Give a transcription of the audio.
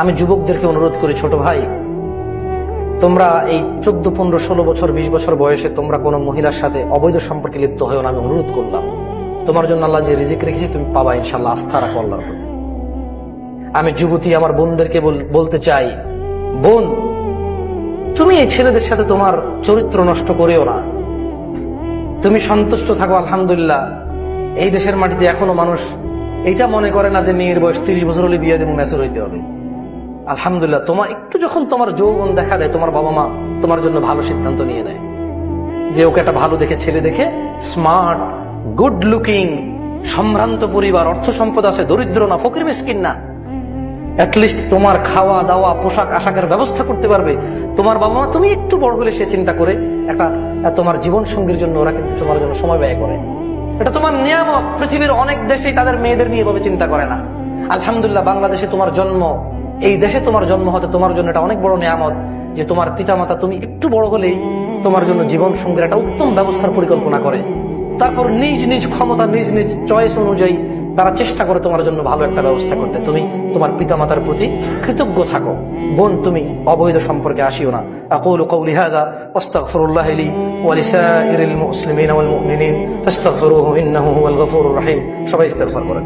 আমি যুবকদেরকে অনুরোধ করি, ছোট ভাই, তোমরা এই 14, 15, 16 বছর 20 বছর বয়সে তোমরা কোনো মহিলার সাথে অবৈধ সম্পর্কে লিপ্ত হয়েও না। আমি অনুরোধ করলাম, তোমার জন্য আল্লাহ যে রিজিক রেখেছে তুমি পাবা ইনশাল্লাহ, আস্থা রাখো আল্লাহর প্রতি। আমি যুবতী আমার বোনদেরকে বলতে চাই, বোন, তুমি এই ছেলেদের সাথে তোমার চরিত্র নষ্ট করেও না, তুমি সন্তুষ্ট থাকো। আলহামদুলিল্লাহ, এই দেশের মাটিতে এখনো মানুষ এইটা মনে করে না যে মেয়ের বয়স 30 বছর হলে বিয়ে দেবো, ম্যাচুর হইতে হবে। আলহামদুলিল্লাহ, তোমার একটু যখন তোমার যৌবন দেখা দেয়, তোমার বাবা মা তোমার জন্য ভালো সিদ্ধান্ত নিয়ে নেয় যে ওকে একটা ভালো দেখে ছেলে দেখে, স্মার্ট, গুড লুকিং, সম্ভ্রান্ত পরিবার, অর্থ সম্পদ আছে, দরিদ্র না, ফকির মিসকিন না, অ্যাটলিস্ট তোমার খাওয়া দাওয়া পোশাক আশাকের ব্যবস্থা করতে পারবে তোমার বাবা মা। তুমি একটু বড় হলে সে চিন্তা করে একটা তোমার জীবন সঙ্গীর জন্য ওরা কিন্তু তোমার জন্য সময় ব্যয় করে। এটা তোমার নিয়ামত। পৃথিবীর অনেক দেশেই তাদের মেয়েদের নিয়ে এভাবে চিন্তা করে না। আলহামদুলিল্লাহ, বাংলাদেশে তোমার জন্ম, এই দেশে তোমার জন্ম হতে তোমার জন্য এটা অনেক বড় নিয়ামত যে তোমার পিতামাতা তুমি একটু বড় হলেই তোমার জন্য জীবন সঙ্গীর একটা উত্তম ব্যবস্থার পরিকল্পনা করে। তারপর নিজ নিজ ক্ষমতা, নিজ নিজ চয়েস অনুযায়ী তারা চেষ্টা করে তোমার জন্য ভালো একটা ব্যবস্থা করতে। তুমি তোমার পিতামাতার প্রতি কৃতজ্ঞ থাকো। বোন, তুমি অবৈধ সম্পর্কে আসিও না। আকুলু কওলি হাযা ওয়াস্তাগফিরুল্লাহ লি ওয়া লিসাইরিল মুসলিমিনা ওয়াল মুমিনিন ফাস্তাগফিরুহু ইন্নাহু হুয়াল গফুরুর রহিম। সবাই ইস্তিগফার করেন।